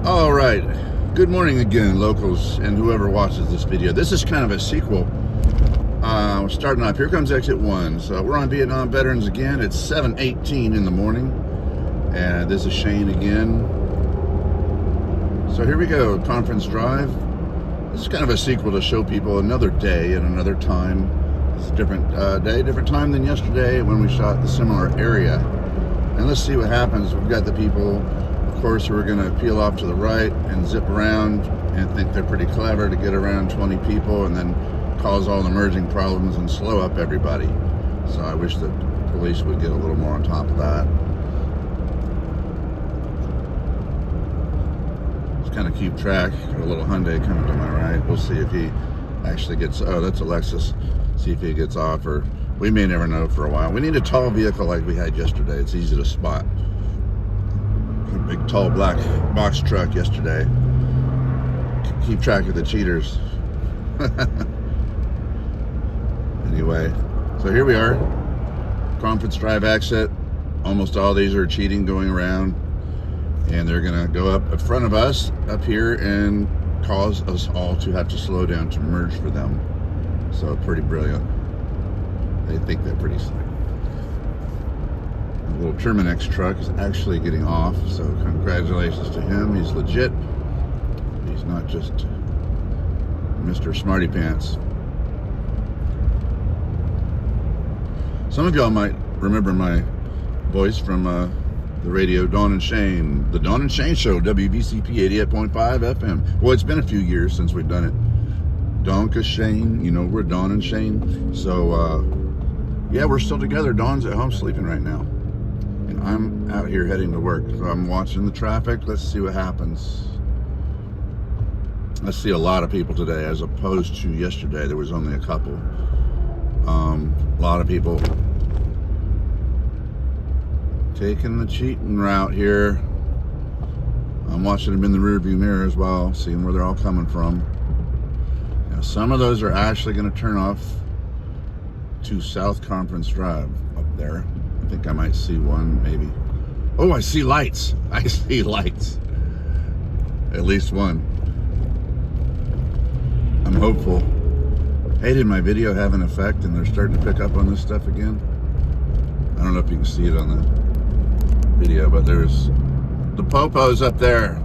All right. Good morning again, locals, and whoever watches this video. This is kind of a sequel. We're starting off. Here comes exit 1. So we're on Vietnam Veterans again. It's 7:18 in the morning. And this is Shane again. So here we go. Conference Drive. This is kind of a sequel to show people another day and another time. It's a different day, different time than yesterday when we shot the similar area. And let's see what happens. We've got the people, of course, who are going to peel off to the right and zip around and think they're pretty clever to get around 20 people and then cause all the merging problems and slow up everybody. So I wish that police would get a little more on top of that. Just kind of keep track. Got a little Hyundai coming to my right. We'll see if he actually gets, oh, that's a Lexus. See if he gets off, or we may never know for a while. We need a tall vehicle like we had yesterday. It's easy to spot. A big, tall, black box truck yesterday. Keep track of the cheaters. Anyway, so here we are. Conference Drive exit. Almost all these are cheating going around. And they're going to go up in front of us up here and cause us all to have to slow down to merge for them. So pretty brilliant. They think they're pretty slick. The little Terminex truck is actually getting off, so congratulations to him. He's legit. He's not just Mr. Smarty Pants. Some of y'all might remember my voice from the radio, Dawn and Shane. The Dawn and Shane Show, WVCP 88.5 FM. Well, it's been a few years since we've done it. Donka Shane, you know, we're Dawn and Shane. So, yeah, we're still together. Dawn's at home sleeping right now. And I'm out here heading to work. So I'm watching the traffic. Let's see what happens. I see a lot of people today as opposed to yesterday. There was only a couple. A lot of people taking the cheating route here. I'm watching them in the rearview mirror as well, seeing where they're all coming from. Now, some of those are actually going to turn off to South Conference Drive up there. I think I might see one, maybe. Oh, I see lights. I see lights. At least one. I'm hopeful. Hey, did my video have an effect and they're starting to pick up on this stuff again? I don't know if you can see it on the video, but there's the popos up there.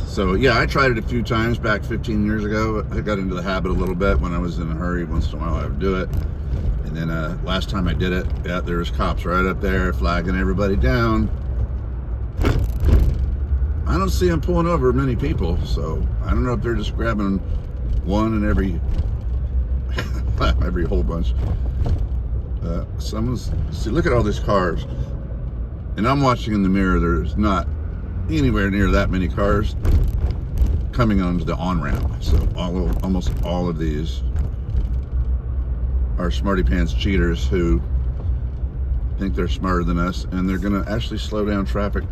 So yeah, I tried it a few times back 15 years ago. I got into the habit a little bit when I was in a hurry. Once in a while I would do it. And then last time I did it, yeah, there was cops right up there flagging everybody down. I don't see them pulling over many people, so I don't know if they're just grabbing one in every whole bunch. See, look at all these cars. And I'm watching in the mirror. There's not anywhere near that many cars coming onto the on-ramp. So almost all of these are smarty pants cheaters who think they're smarter than us, and they're going to actually slow down traffic.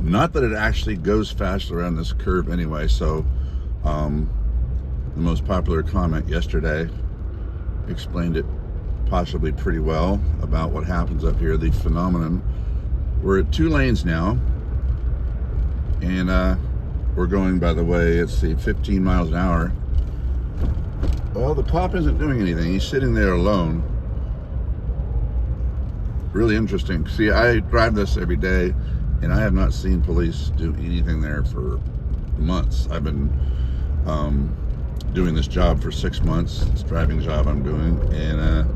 Not that it actually goes fast around this curve anyway. So the most popular comment yesterday explained it possibly pretty well about what happens up here, the phenomenon. We're at 2 lanes now, and we're going, by the way, let's see, 15 miles an hour. Well, the cop isn't doing anything. He's sitting there alone. Really interesting. See, I drive this every day, and I have not seen police do anything there for months. I've been doing this job for 6 months, this driving job I'm doing, and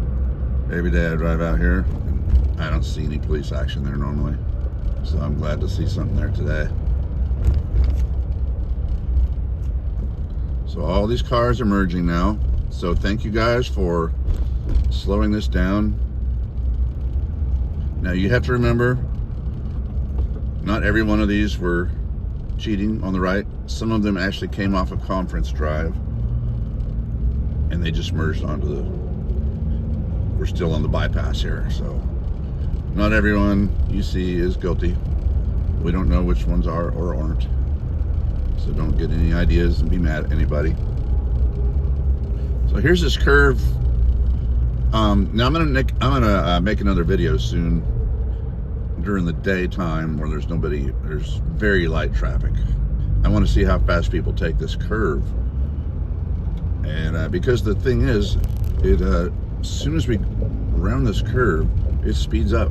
every day I drive out here, and I don't see any police action there normally. So I'm glad to see something there today. So all these cars are merging now. So thank you guys for slowing this down. Now you have to remember, not every one of these were cheating on the right. Some of them actually came off of Conference Drive and they just merged onto we're still on the bypass here. So not everyone you see is guilty. We don't know which ones are or aren't. So don't get any ideas and be mad at anybody. So So here's this curve. Now I'm gonna make another video soon during the daytime where there's very light traffic. I want to see how fast people take this curve, and because the thing is, as soon as we round this curve, it speeds up.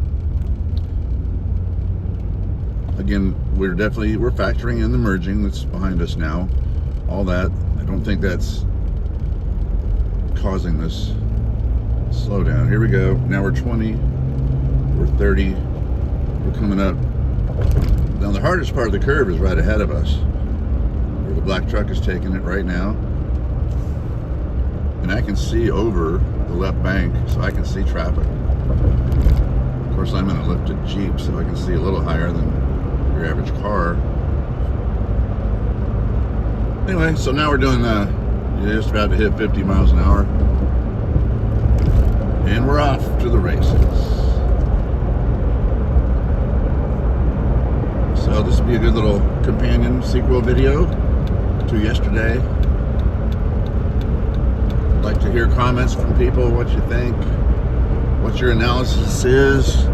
Again, we're factoring in the merging that's behind us now. All that, I don't think that's causing this slowdown. Here we go. Now we're 20, we're 30, we're coming up. Now the hardest part of the curve is right ahead of us, where the black truck is taking it right now. And I can see over the left bank, so I can see traffic. Of course, I'm in a lifted Jeep, so I can see a little higher than your average car. Anyway, so now we're doing just about to hit 50 miles an hour. And we're off to the races. So this will be a good little companion sequel video to yesterday. I'd like to hear comments from people, what you think, what your analysis is.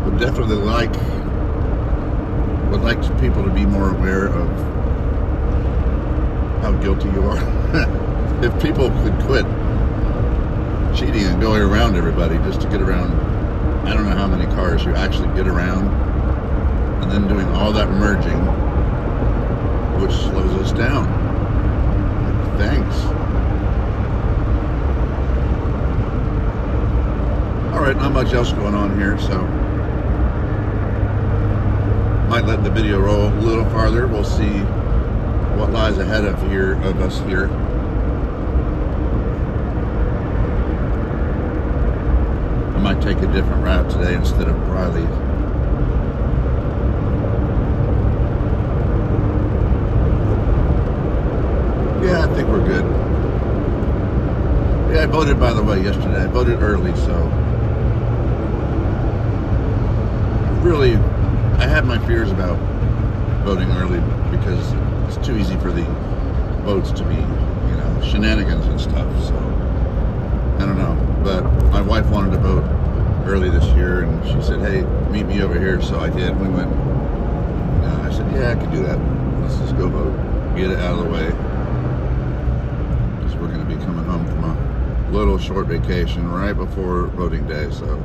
Would definitely would like people to be more aware of how guilty you are. If people could quit cheating and going around everybody just to get around, I don't know how many cars you actually get around, and then doing all that merging, which slows us down. Thanks. All right, not much else going on here, so might let the video roll a little farther. We'll see what lies ahead of us here. I might take a different route today instead of Briley. Yeah, I think we're good. Yeah, I voted, by the way, yesterday. I voted early, so really, I had my fears about voting early because it's too easy for the votes to be, shenanigans and stuff. So I don't know, but my wife wanted to vote early this year, and she said, "Hey, meet me over here." So I did. We went. I said, "Yeah, I could do that. Let's just go vote, get it out of the way." We're going to be coming home from a little short vacation right before voting day, so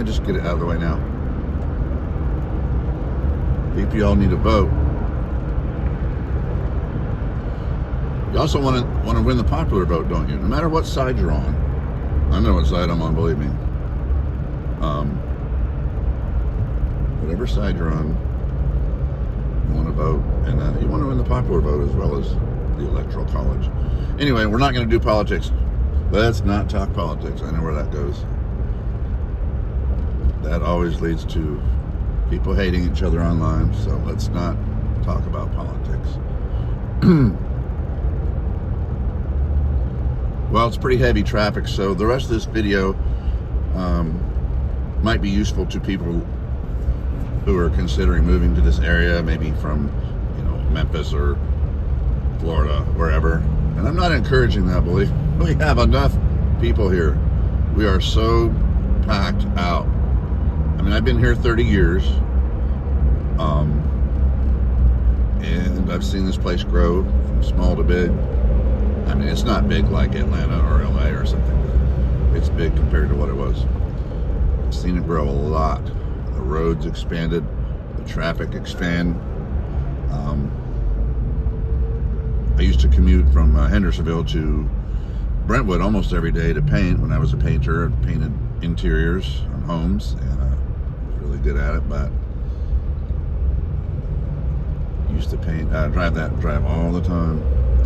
just get it out of the way now. If you all need to vote, you also want to win the popular vote, don't you? No matter what side you're on. I know what side I'm on, believe me. Whatever side you're on, you want to vote, and you want to win the popular vote as well as the electoral college. Anyway, we're not going to do politics. Let's not talk politics. I know where that goes. That always leads to people hating each other online, so let's not talk about politics. Well, it's pretty heavy traffic, so the rest of this video might be useful to people who are considering moving to this area, maybe from Memphis or Florida, wherever. And I'm not encouraging that, believe me. We have enough people here. We are so packed out. I mean, I've been here 30 years, and I've seen this place grow from small to big. I mean, it's not big like Atlanta or LA or something. It's big compared to what it was. I've seen it grow a lot. The roads expanded, the traffic expand. I used to commute from Hendersonville to Brentwood almost every day to paint when I was a painter. I painted interiors on homes, and I was really good at it, but used to drive all the time,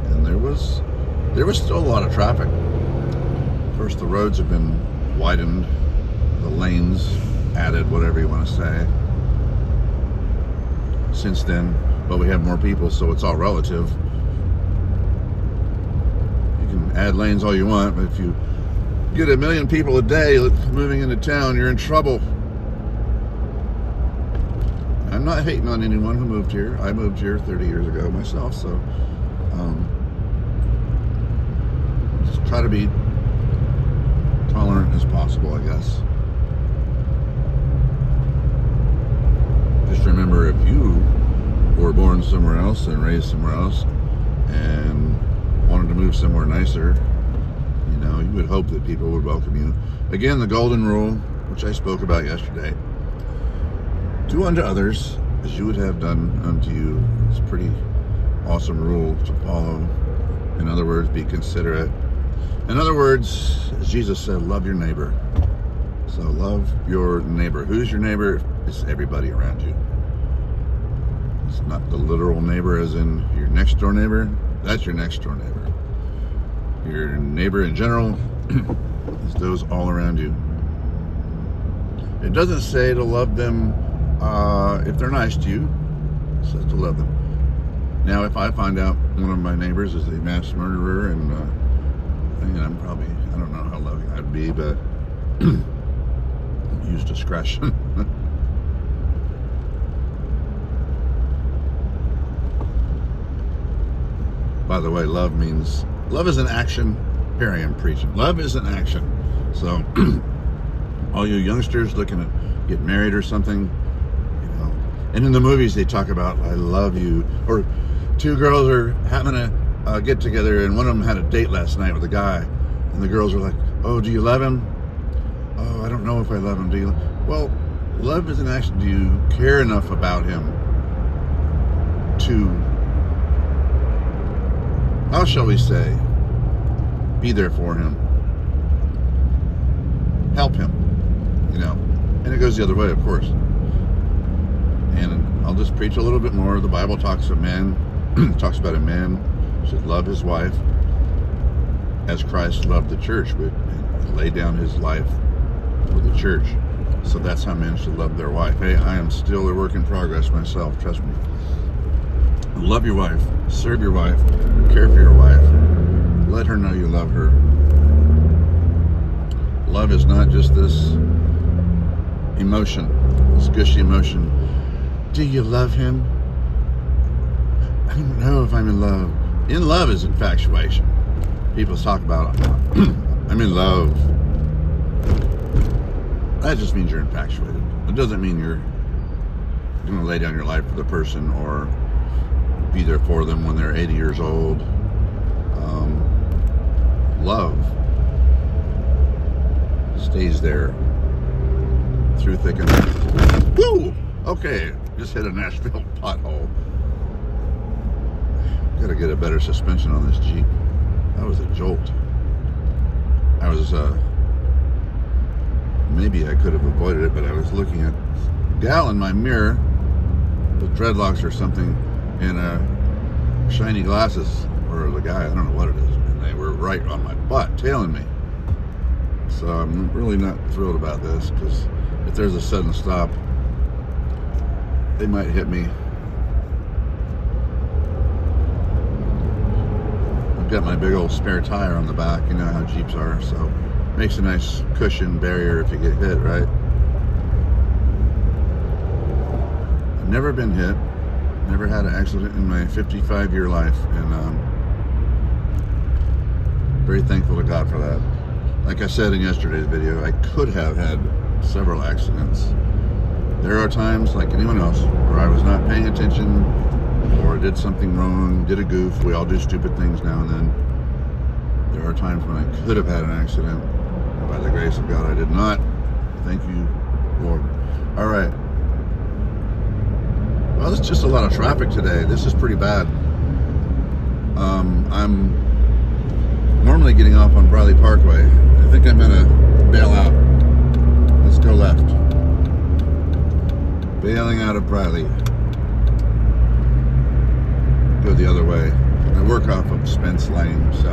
and there was still a lot of traffic. Of course, the roads have been widened, the lanes added, whatever you want to say, since then, but we have more people, so it's all relative. You can add lanes all you want, but if you get 1 million people a day moving into town, you're in trouble. I'm not hating on anyone who moved here. I moved here 30 years ago myself, so Just try to be tolerant as possible, I guess. Just remember, if you were born somewhere else and raised somewhere else and wanted to move somewhere nicer, you would hope that people would welcome you. Again, the golden rule, which I spoke about yesterday: do unto others as you would have done unto you. It's a pretty awesome rule to follow. In other words, be considerate. In other words, as Jesus said, love your neighbor. So love your neighbor. Who's your neighbor? It's everybody around you. It's not the literal neighbor as in your next door neighbor. That's your next door neighbor. Your neighbor in general is those all around you. It doesn't say to love them if they're nice to you. It says to love them. Now, if I find out one of my neighbors is a mass murderer, and I'm probably, I don't know how loving I'd be, but use discretion. By the way, love is an action. Here I am preaching. Love is an action. So, all you youngsters looking to get married or something, and in the movies they talk about I love you, or two girls are having a get together, and one of them had a date last night with a guy, and the girls are like, oh, do you love him? Oh, I don't know if I love him. Do you? Well, love is an action. Do you care enough about him to, how shall we say, be there for him, help him, and it goes the other way, of course. And I'll just preach a little bit more. The Bible talks about a man should love his wife as Christ loved the church, and laid down his life for the church. So that's how men should love their wife. Hey, I am still a work in progress myself, trust me. Love your wife, serve your wife, care for your wife. Let her know you love her. Love is not just this emotion, this gushy emotion. Do you love him? I don't know if I'm in love. In love is infatuation. People talk about, I'm in love. That just means you're infatuated. It doesn't mean you're going to lay down your life for the person or be there for them when they're 80 years old. Love stays there through thick and thin. Woo! Okay, just hit a Nashville pothole. Gotta get a better suspension on this Jeep. That was a jolt. I was, maybe I could have avoided it, but I was looking at a gal in my mirror with dreadlocks or something and shiny glasses, or the guy, I don't know what it is, and they were right on my butt, tailing me. So I'm really not thrilled about this, because if there's a sudden stop, they might hit me. I've got my big old spare tire on the back. You know how Jeeps are, so makes a nice cushion barrier if you get hit, right? I've never been hit, never had an accident in my 55-year life, and very thankful to God for that. Like I said in yesterday's video, I could have had several accidents. There are times, like anyone else, where I was not paying attention or did something wrong, did a goof. We all do stupid things now and then. There are times when I could have had an accident. By the grace of God, I did not. Thank you, Lord. All right. Well, there's just a lot of traffic today. This is pretty bad. I'm normally getting off on Briley Parkway. I think I'm gonna bail out. Let's go left. Bailing out of Briley. Go the other way. I work off of Spence Lane, so.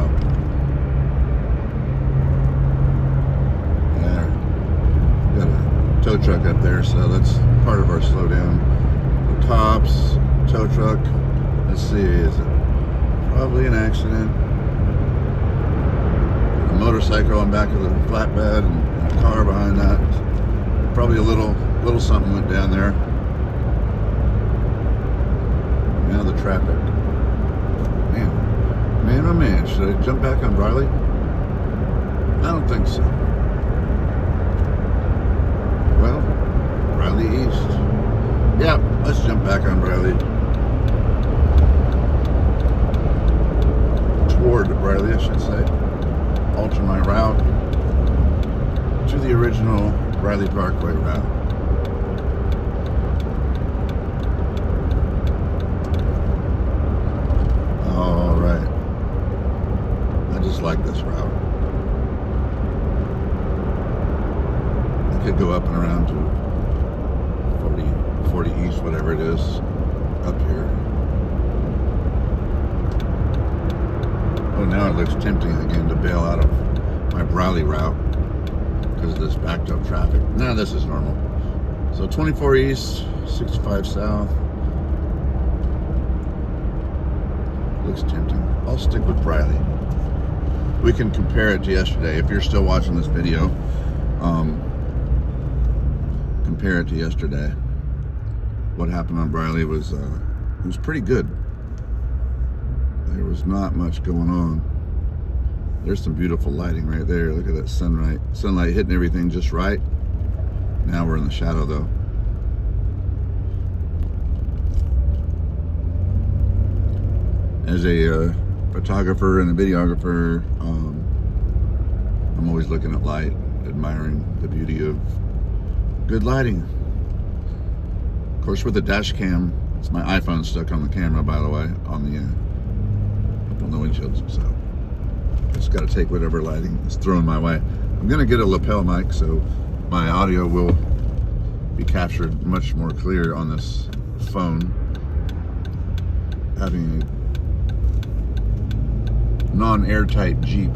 There. Got a tow truck up there, so that's part of our slowdown. The cops, tow truck. Let's see, is it probably an accident? A motorcycle on back of the flatbed and a car behind that. Probably a little something went down there. Now the traffic. Man. oh man, should I jump back on Briley? I don't think so. Well, Briley East. Yeah, let's jump back on Briley. Toward Briley, I should say. Alter my route to the original Briley Parkway route. All right. I just like this route. I could go up and around to 40 East, whatever it is, up here. Oh, now it looks tempting again to bail out of my Briley route because of this backed up traffic. Now this is normal. So 24 East, 65 South. Looks tempting. I'll stick with Briley. We can compare it to yesterday. If you're still watching this video, compare it to yesterday. What happened on Briley was it was pretty good. There was not much going on. There's some beautiful lighting right there. Look at that sunlight hitting everything just right. Now we're in the shadow though. As a photographer and a videographer, I'm always looking at light, admiring the beauty of good lighting. Of course, with the dash cam, it's my iPhone stuck on the camera, by the way, on the windshields. So just got to take whatever lighting is thrown my way. I'm gonna get a lapel mic so my audio will be captured much more clear on this phone. Having a non-airtight Jeep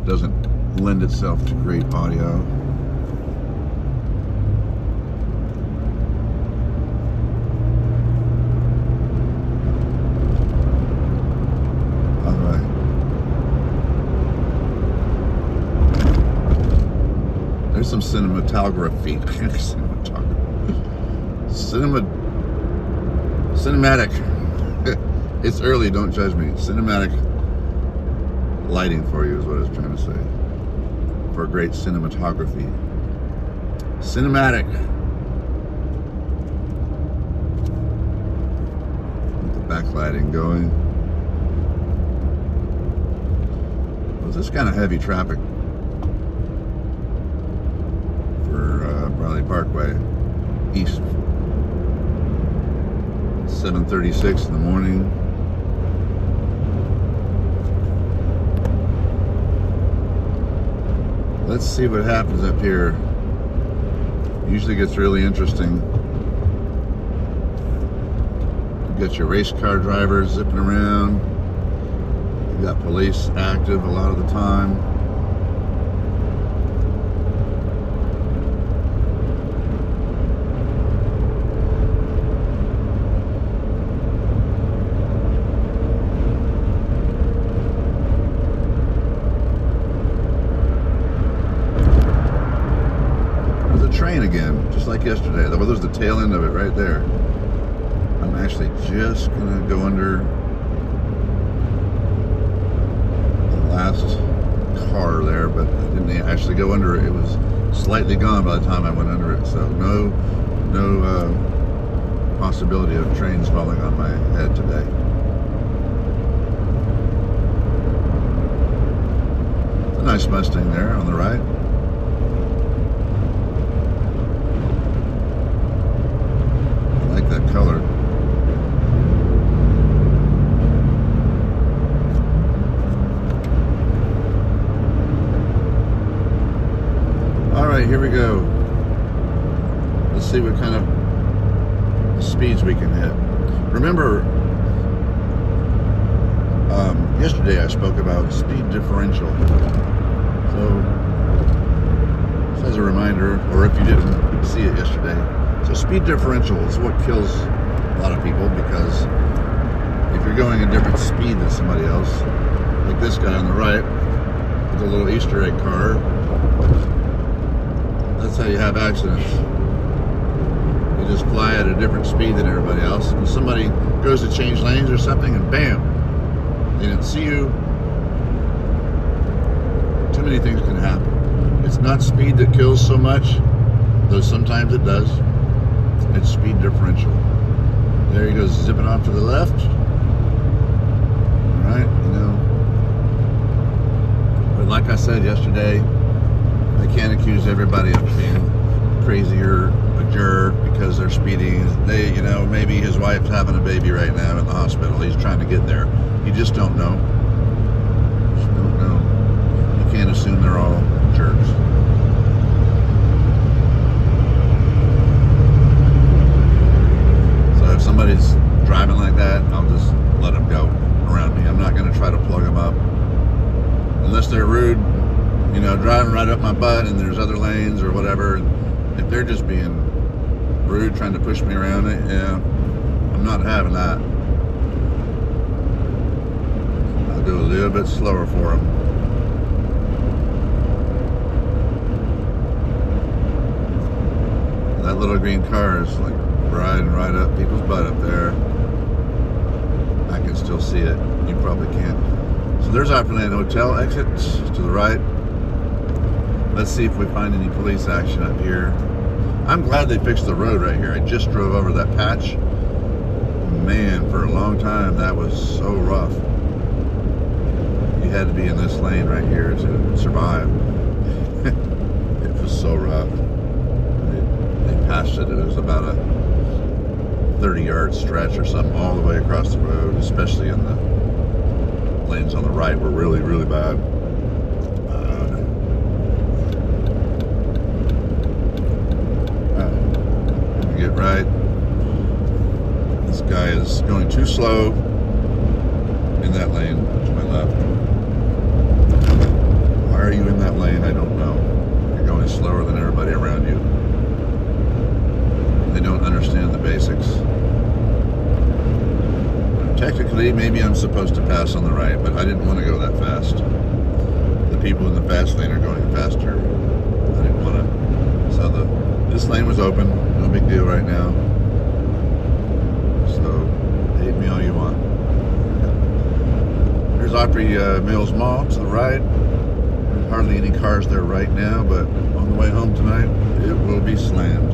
doesn't lend itself to great audio. All right. There's some cinematography. Cinematic. It's early, don't judge me. Cinematic lighting for you is what I was trying to say. For great cinematography. Cinematic. With the backlighting going. Well, this kind of heavy traffic for Briley Parkway East. 7:36 in the morning. Let's see what happens up here. Usually gets really interesting. You got your race car drivers zipping around. You got police active a lot of the time. Train again, just like yesterday. Well, there's the tail end of it right there. I'm actually just gonna go under the last car there, but I didn't actually go under it. It was slightly gone by the time I went under it, so no possibility of trains falling on my head today. It's a nice Mustang there on the right. That color. All right, here we go. Let's see what kind of speeds we can hit. Remember, yesterday I spoke about speed differential. So, just as a reminder, or if you didn't see it yesterday, so speed differential is what kills a lot of people, because if you're going a different speed than somebody else, like this guy on the right with a little Easter egg car, that's how you have accidents. You just fly at a different speed than everybody else, and somebody goes to change lanes or something, and bam, they didn't see you, too many things can happen. It's not speed that kills so much, though sometimes it does. It's speed differential. There he goes, zipping off to the left. All right, you know. But like I said yesterday, I can't accuse everybody of being crazy or a jerk because they're speeding. They, you know, maybe his wife's having a baby right now in the hospital. He's trying to get there. You just don't know. Just don't know. You can't assume they're all jerks. So if somebody's driving like that, I'll just let them go around me. I'm not going to try to plug them up unless they're rude, you know, driving right up my butt and there's other lanes or whatever. If they're just being rude, trying to push me around it, yeah, I'm not having that. I'll go a little bit slower for them. That little green car is like riding right up people's butt up there. I can still see it. You probably can't. So there's Opryland Hotel exit to the right. Let's see if we find any police action up here. I'm glad they fixed the road right here. I just drove over that patch. Man, for a long time that was so rough. You had to be in this lane right here to survive. It was so rough. They patched it. It was about a 30-yard stretch or something all the way across the road, especially in the lanes on the right were really, really bad. Get right. This guy is going too slow in that lane to my left. Why are you in that lane? I don't know. You're going slower than everybody around you. They don't understand the basics. Technically, maybe I'm supposed to pass on the right, but I didn't want to go that fast. The people in the fast lane are going faster. I didn't want to. So this lane was open. No big deal right now. So, hate me all you want. There's Opry Mills Mall to the right. There's hardly any cars there right now, but on the way home tonight, it will be slammed.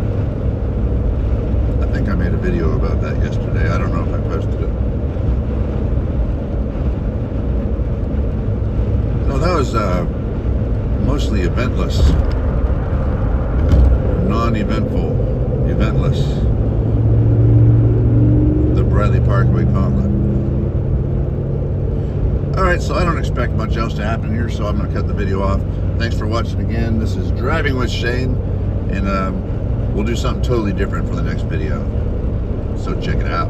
I think I made a video about that yesterday. I don't know if I posted it. No, that was mostly eventless. Non-eventful, eventless. The Bradley Parkway Gauntlet. Alright, so I don't expect much else to happen here, so I'm going to cut the video off. Thanks for watching again. This is Driving with Shane, and we'll do something totally different for the next video. So check it out.